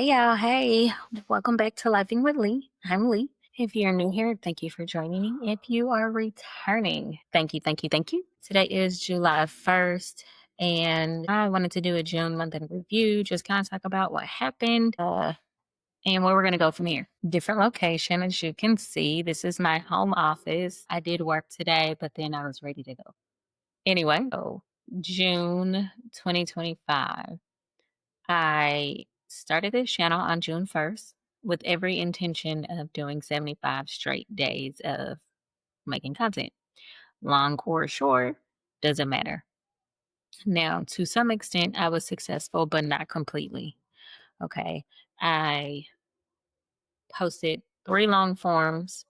Hey y'all, hey, welcome back to Living with Lee. I'm Lee. If you're new here, thank you for joining me. If you are returning, thank you. Today is July 1st, and I wanted to do a June month in review, just kind of talk about what happened and where we're going to go from here. Different location, as you can see. This is my home office. I did work today, but then I was ready to go. Anyway, so June 2025. I started this channel on June 1st with every intention of doing 75 straight days of making content. Long or short, doesn't matter. Now, to some extent, I was successful, but not completely. Okay. I posted 3 long forms,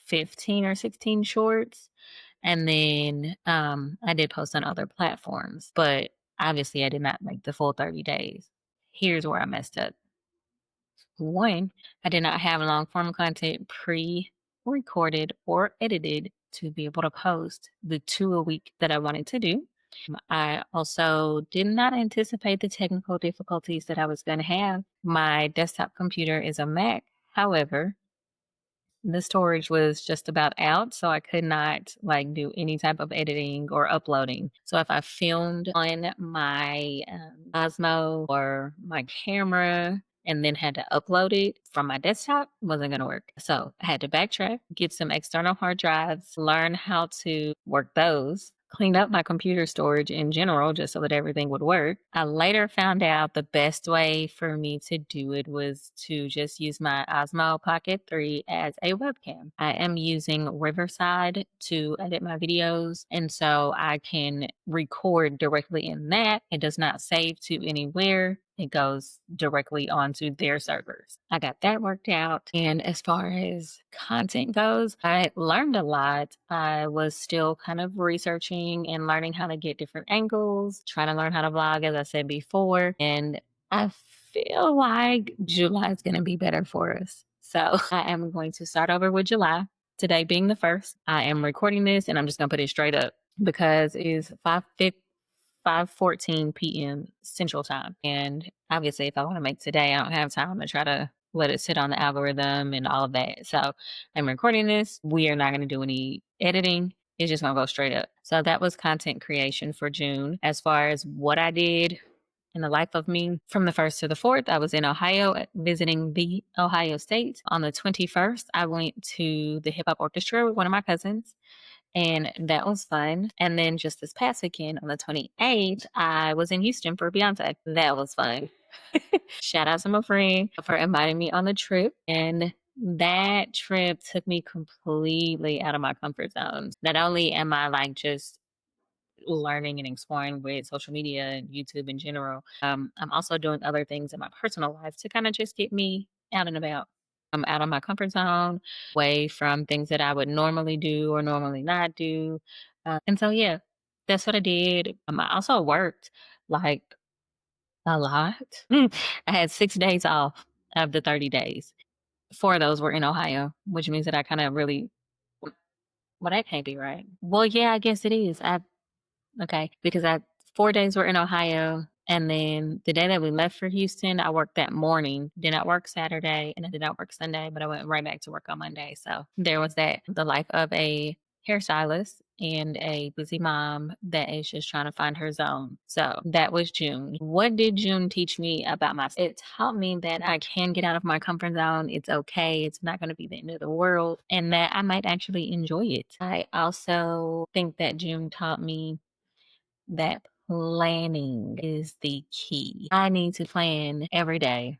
15 or 16 shorts, and then I did post on other platforms, but obviously I did not make the full 30 days. Here's where I messed up. One, I did not have long form content pre recorded or edited to be able to post the 2 a week that I wanted to do. I also did not anticipate the technical difficulties that I was going to have. My desktop computer is a Mac. However, the storage was just about out, so I could not do any type of editing or uploading. So if I filmed on my Osmo or my camera and then had to upload it from my desktop, wasn't going to work. So I had to backtrack, get some external hard drives, learn how to work those, cleaned up my computer storage in general just so that everything would work. I later found out the best way for me to do it was to just use my Osmo Pocket 3 as a webcam. I am using Riverside to edit my videos, and so I can record directly in that. It does not save to anywhere. It goes directly onto their servers. I got that worked out. And as far as content goes, I learned a lot. I was still kind of researching and learning how to get different angles, trying to learn how to vlog, as I said before. And I feel like July is going to be better for us. So I am going to start over with July. Today being the 1st, I am recording this and I'm just going to put it straight up because it is 5:14 p.m. Central Time. And obviously, if I want to make today, I don't have time to try to let it sit on the algorithm and all of that. So I'm recording this. We are not going to do any editing. It's just going to go straight up. So that was content creation for June. As far as what I did in the life of me, from the 1st to the 4th, I was in Ohio visiting the Ohio State. On the 21st, I went to the hip hop orchestra with one of my cousins, and that was fun. And then just this past weekend on the 28th, I was in Houston for Beyonce. That was fun. Shout out to my friend for inviting me on the trip. And that trip took me completely out of my comfort zone. Not only am I just learning and exploring with social media and YouTube in general, I'm also doing other things in my personal life to kind of just get me out and about. I'm out of my comfort zone, away from things that I would normally do or normally not do. And so, yeah, that's what I did. I also worked like a lot. I had 6 days off of the 30 days. 4 of those were in Ohio, which means that I kind of really, well, that can't be right. Well, yeah, I guess it is. Okay, because 4 days were in Ohio, and then the day that we left for Houston, I worked that morning. Did not work Saturday, and I did not work Sunday, but I went right back to work on Monday. So there was that. The life of a hairstylist and a busy mom that is just trying to find her zone. So that was June. What did June teach me about myself? It taught me that I can get out of my comfort zone. It's okay. It's not going to be the end of the world, and that I might actually enjoy it. I also think that June taught me that planning is the key. I need to plan every day.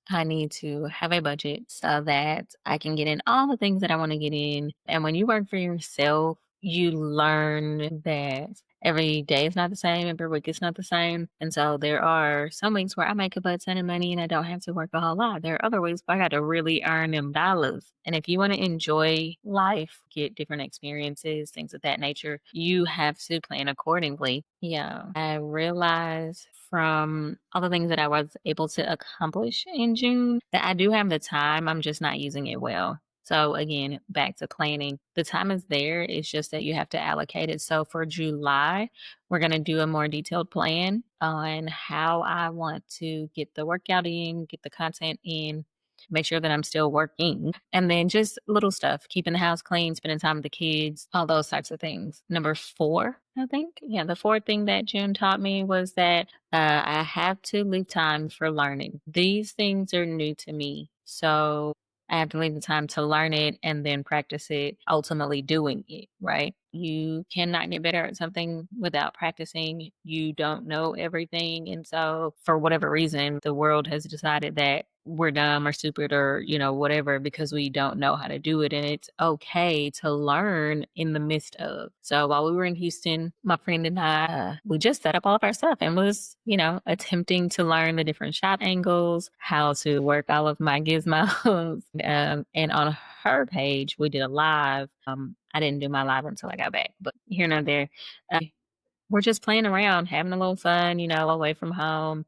I need to have a budget so that I can get in all the things that I want to get in. And when you work for yourself, you learn that every day is not the same, every week is not the same. And so there are some weeks where I make a butt ton of money and I don't have to work a whole lot. There are other weeks where I got to really earn them dollars. And if you want to enjoy life, get different experiences, things of that nature, you have to plan accordingly. Yeah. I realized from all the things that I was able to accomplish in June that I do have the time. I'm just not using it well. So again, back to planning. The time is there. It's just that you have to allocate it. So for July, we're going to do a more detailed plan on how I want to get the workout in, get the content in, make sure that I'm still working, and then just little stuff, keeping the house clean, spending time with the kids, all those types of things. Number four, I think. Yeah, the fourth thing that June taught me was that I have to leave time for learning. These things are new to me. So I have to leave the time to learn it and then practice it, ultimately doing it, right? You cannot get better at something without practicing. You don't know everything. And so, for whatever reason, the world has decided that we're dumb or stupid or, whatever because we don't know how to do it. And it's okay to learn in the midst of. So, while we were in Houston, my friend and I, we just set up all of our stuff and was, attempting to learn the different shot angles, how to work all of my gizmos. And on her page, we did a live. I didn't do my live until I got back, but here and there. Uh, we're just playing around, having a little fun, away from home,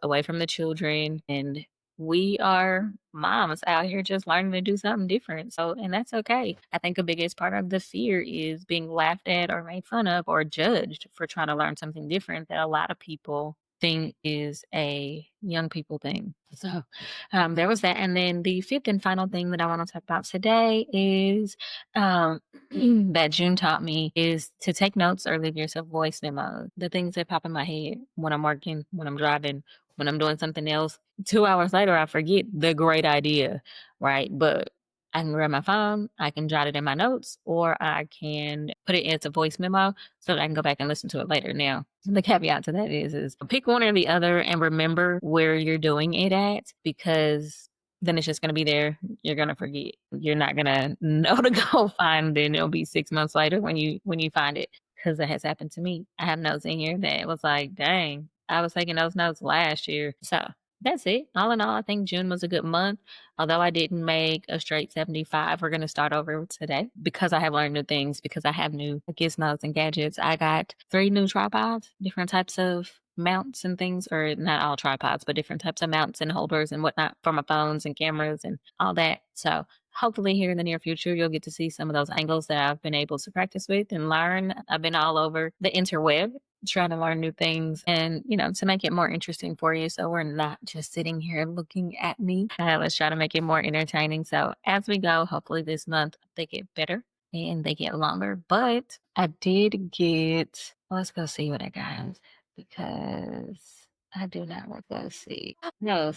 away from the children. And we are moms out here just learning to do something different. So, and that's okay. I think the biggest part of the fear is being laughed at or made fun of or judged for trying to learn something different that a lot of people think is a young people thing. So, there was that. And then the fifth and final thing that I want to talk about today is that June taught me is to take notes or leave yourself voice memos. The things that pop in my head when I'm working, when I'm driving, when I'm doing something else. 2 hours later, I forget the great idea, right? But I can grab my phone, I can jot it in my notes, or I can put it as a voice memo so that I can go back and listen to it later. Now, the caveat to that is pick one or the other and remember where you're doing it at, because then it's just going to be there. You're going to forget. You're not going to know to go find it. And it'll be 6 months later when you find it, because that has happened to me. I have notes in here that was like, dang, I was taking those notes last year. So that's it. All in all, I think June was a good month. Although I didn't make a straight 75, we're going to start over today because I have learned new things, because I have new gizmos and gadgets. I got 3 new tripods, different types of mounts and things, or not all tripods, but different types of mounts and holders and whatnot for my phones and cameras and all that. So hopefully here in the near future, you'll get to see some of those angles that I've been able to practice with and learn. I've been all over the interweb trying to learn new things and, to make it more interesting for you. So we're not just sitting here looking at me. Let's try to make it more entertaining. So as we go, hopefully this month they get better and they get longer. But I did get, let's go see what I got, because I do not want to see. No.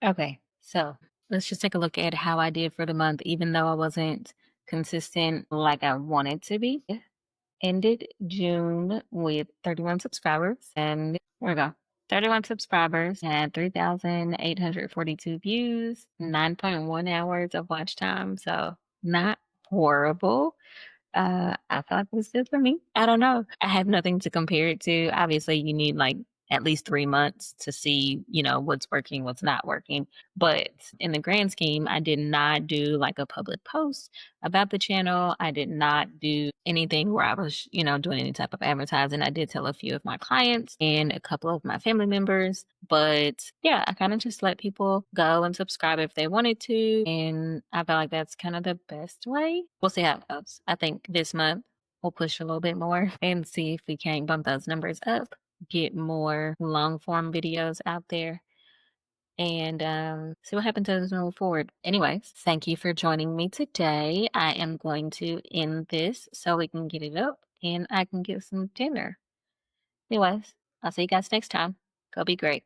Okay. So let's just take a look at how I did for the month, even though I wasn't consistent like I wanted to be. Ended June with 31 subscribers, and there we go. 31 subscribers and 3,842 views, 9.1 hours of watch time. So not horrible. I thought it was good for me. I don't know. I have nothing to compare it to. Obviously, you need like at least 3 months to see, what's working, what's not working. But in the grand scheme, I did not do like a public post about the channel. I did not do anything where I was, doing any type of advertising. I did tell a few of my clients and a couple of my family members. But yeah, I kind of just let people go and subscribe if they wanted to. And I feel like that's kind of the best way. We'll see how it goes. I think this month we'll push a little bit more and see if we can't bump those numbers up, get more long form videos out there, and see what happens as we move forward. Anyways, thank you for joining me today. I am going to end this so we can get it up and I can get some dinner. Anyways, I'll see you guys next time. Go be great.